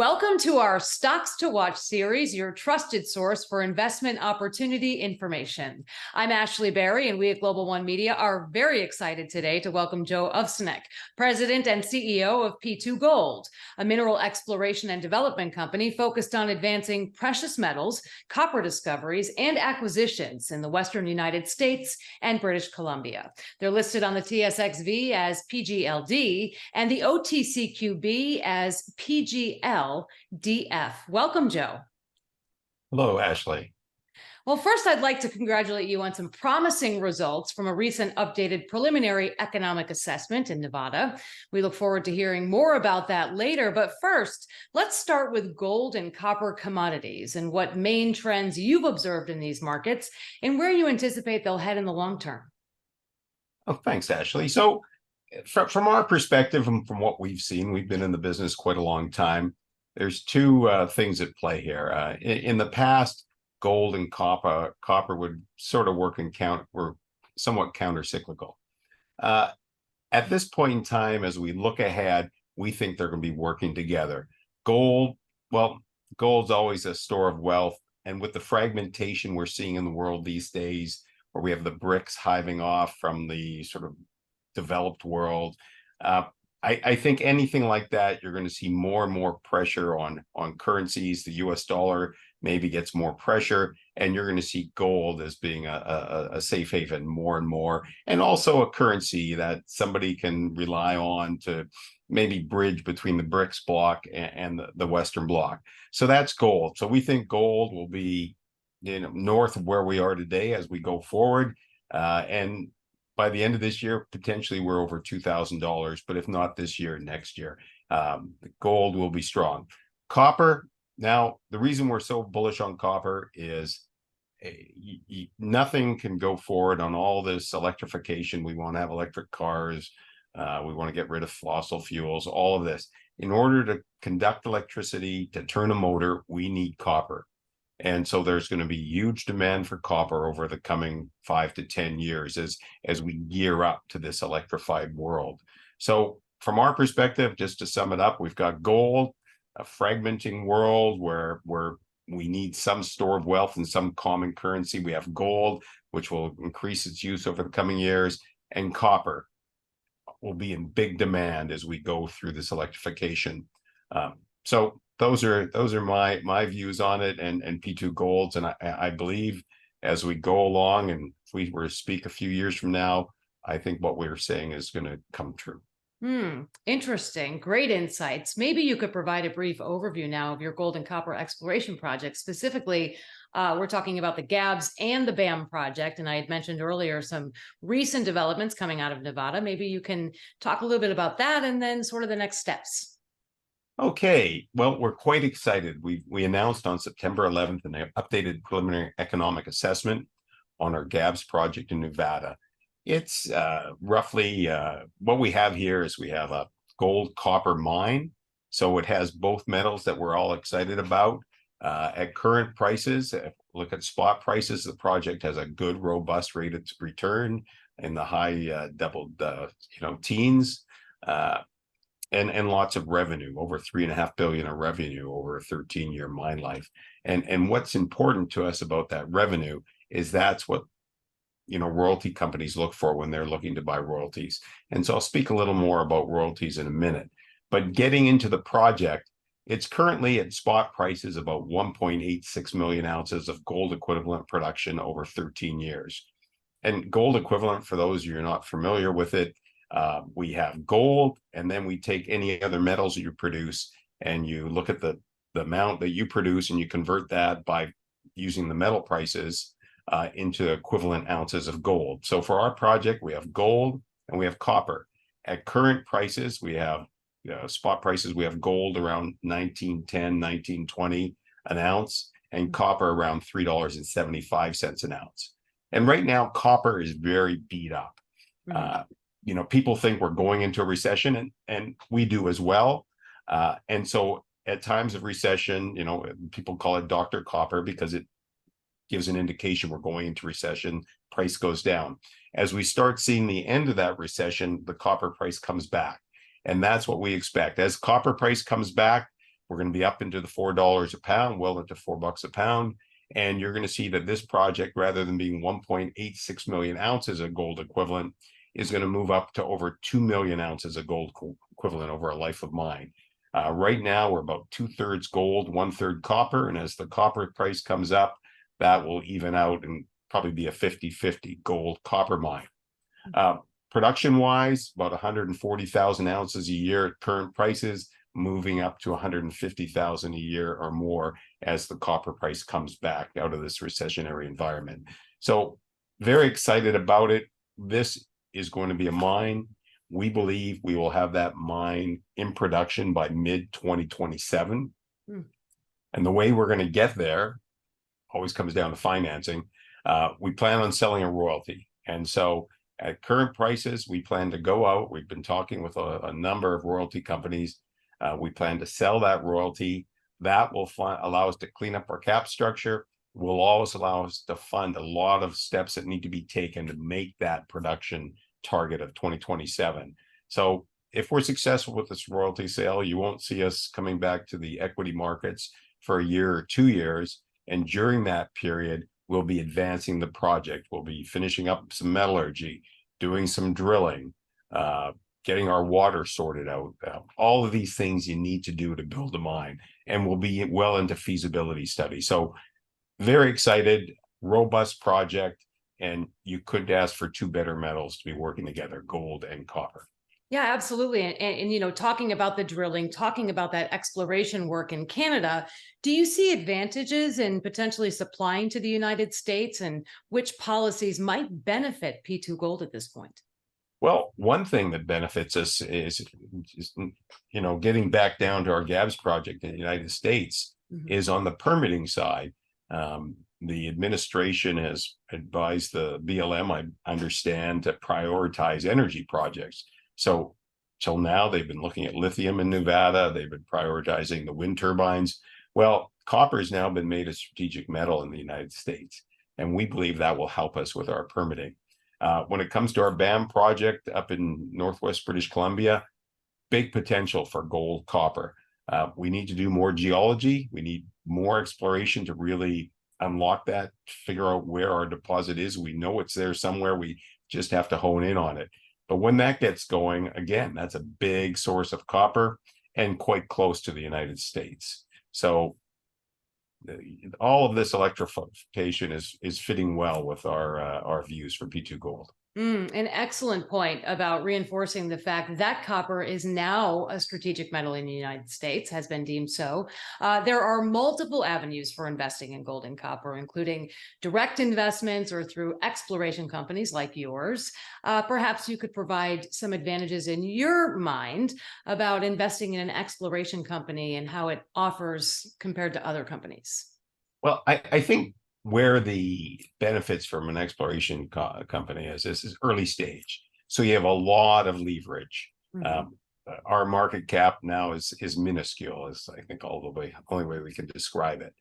Welcome to our Stocks to Watch series, your trusted source for investment opportunity information. I'm Ashley Berry, and we at Global One Media are very excited today to welcome Joe Ovsenek, President and CEO of P2 Gold, a mineral exploration and development company focused on advancing precious metals, copper discoveries, and acquisitions in the Western United States and British Columbia. They're listed on the TSXV as PGLD and the OTCQB as PGLDF. Welcome, Joe. Hello, Ashley. Well, first, I'd like to congratulate you on some promising results from a recent updated preliminary economic assessment in Nevada. We look forward to hearing more about that later. But first, let's start with gold and copper commodities and what main trends you've observed in these markets and where you anticipate they'll head in the long term. Oh, thanks, Ashley. So from our perspective and from what we've seen, we've been in the business quite a long time. There's two things at play here. In the past, gold and copper would sort of were somewhat counter-cyclical. At this point in time, as we look ahead, we think they're going to be working together. Gold's always a store of wealth, and with the fragmentation we're seeing in the world these days, where we have the BRICS hiving off from the sort of developed world, I think anything like that, you're going to see more and more pressure on currencies. The US dollar maybe gets more pressure, and you're going to see gold as being a safe haven more and more, and also a currency that somebody can rely on to maybe bridge between the BRICS bloc and the Western bloc. So that's gold. So we think gold will be, north of where we are today as we go forward, and by the end of this year, potentially we're over $2,000, but if not this year, next year, gold will be strong. Copper, now, the reason we're so bullish on copper is nothing can go forward on all this electrification. We want to have electric cars. We want to get rid of fossil fuels, all of this. In order to conduct electricity, to turn a motor, we need copper. And so there's going to be huge demand for copper over the coming 5 to 10 years as we gear up to this electrified world. So from our perspective, just to sum it up, we've got gold, a fragmenting world where we need some store of wealth and some common currency. We have gold, which will increase its use over the coming years, and copper will be in big demand as we go through this electrification. So those are my views on it and P2 Gold's, and I believe as we go along, and if we were to speak a few years from now, I think what we're saying is going to come true. Interesting. Great insights. Maybe you could provide a brief overview now of your gold and copper exploration project. Specifically, we're talking about the Gabbs and the BAM project, and I had mentioned earlier some recent developments coming out of Nevada. Maybe you can talk a little bit about that and then sort of the next steps. Okay, well, we're quite excited. We announced on September 11th an updated preliminary economic assessment on our Gabbs project in Nevada. It's roughly what we have here is we have a gold copper mine. So it has both metals that we're all excited about. At current prices, if we look at spot prices, the project has a good, robust rate of return in the high double teens. And lots of revenue, over $3.5 billion of revenue over a 13-year mine life. And what's important to us about that revenue is that's what royalty companies look for when they're looking to buy royalties. And so I'll speak a little more about royalties in a minute. But getting into the project, it's currently at spot prices about 1.86 million ounces of gold equivalent production over 13 years. And gold equivalent, for those of you who are not familiar with it, we have gold, and then we take any other metals that you produce, and you look at the amount that you produce, and you convert that by using the metal prices into equivalent ounces of gold. So for our project, we have gold and we have copper. At current prices, we have spot prices. We have gold around $19.10, $19.20 an ounce, and copper around $3.75 an ounce. And right now, copper is very beat up. People think we're going into a recession, and we do as well. And so at times of recession, people call it Dr. Copper because it gives an indication we're going into recession, price goes down. As we start seeing the end of that recession, the copper price comes back. And that's what we expect. As copper price comes back, We're going to be up into the $4 a pound, well into $4 a pound. And you're going to see that this project, rather than being 1.86 million ounces of gold equivalent, is going to move up to over 2 million ounces of gold equivalent over a life of mine. Right now, we're about 2/3 gold, 1/3 copper. And as the copper price comes up, that will even out and probably be a 50-50 gold copper mine. Production wise, about 140,000 ounces a year at current prices, moving up to 150,000 a year or more as the copper price comes back out of this recessionary environment. So very excited about it. This is going to be a mine. We believe we will have that mine in production by mid-2027. And the way we're going to get there always comes down to financing. We plan on selling a royalty. And so at current prices, we plan to go out. We've been talking with a number of royalty companies. We plan to sell that royalty. That will allow us to clean up our cap structure. Will always allow us to fund a lot of steps that need to be taken to make that production target of 2027. So if we're successful with this royalty sale, you won't see us coming back to the equity markets for a year or 2 years. And during that period, we'll be advancing the project. We'll be finishing up some metallurgy, doing some drilling, getting our water sorted out. All of these things you need to do to build a mine, and we'll be well into feasibility study. So very excited, robust project, and you couldn't ask for two better metals to be working together, gold and copper. Yeah, absolutely. And, you know, talking about the drilling, talking about that exploration work in Canada, do you see advantages in potentially supplying to the United States, and which policies might benefit P2 Gold at this point? Well, one thing that benefits us is getting back down to our Gabbs project in the United States is on the permitting side. The administration has advised the BLM, I understand, to prioritize energy projects. So till now, they've been looking at lithium in Nevada. They've been prioritizing the wind turbines. Well, copper has now been made a strategic metal in the United States, and we believe that will help us with our permitting. When it comes to our BAM project up in Northwest British Columbia, big potential for gold, copper. We need to do more geology. We need more exploration to really unlock that, figure out where our deposit is. We know it's there somewhere. We just have to hone in on it. But when that gets going, again, that's a big source of copper and quite close to the United States. So all of this electrification is fitting well with our views for P2 Gold. An excellent point about reinforcing the fact that copper is now a strategic metal in the United States, has been deemed so. There are multiple avenues for investing in gold and copper, including direct investments or through exploration companies like yours. Perhaps you could provide some advantages in your mind about investing in an exploration company and how it offers compared to other companies. Well, I think where the benefits from an exploration company is, this is early stage. So you have a lot of leverage. Our market cap now is minuscule, is I think only way we can describe it.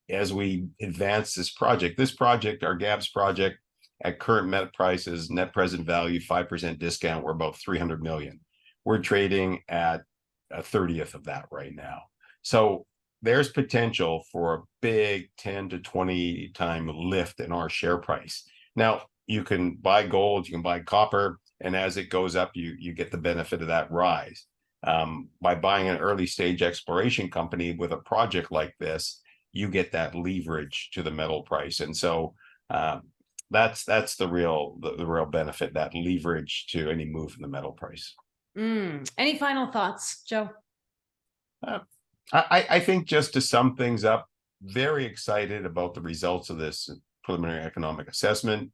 As we advance this project, our Gabbs project, at current met prices, net present value, 5% discount, we're about 300 million. We're trading at a 30th of that right now. So there's potential for a big 10 to 20 time lift in our share price. Now, you can buy gold, you can buy copper, and as it goes up, you get the benefit of that rise. By buying an early stage exploration company with a project like this, you get that leverage to the metal price. And so that's the real benefit, that leverage to any move in the metal price. Any final thoughts, Joe? I think just to sum things up, very excited about the results of this preliminary economic assessment.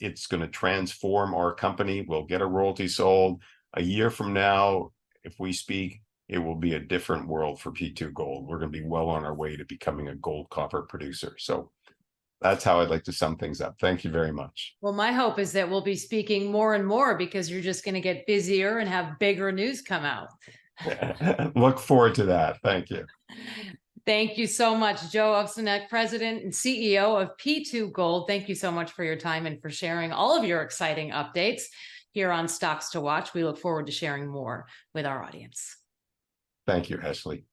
It's going to transform our company. We'll get a royalty sold. A year from now, if we speak, it will be a different world for P2 Gold. We're going to be well on our way to becoming a gold copper producer. So that's how I'd like to sum things up. Thank you very much. Well, my hope is that we'll be speaking more and more, because you're just going to get busier and have bigger news come out. Look forward to that. Thank you. Thank you so much, Joe Ovsenek, President and CEO of P2 Gold. Thank you so much for your time and for sharing all of your exciting updates here on Stocks to Watch. We look forward to sharing more with our audience. Thank you, Ashley.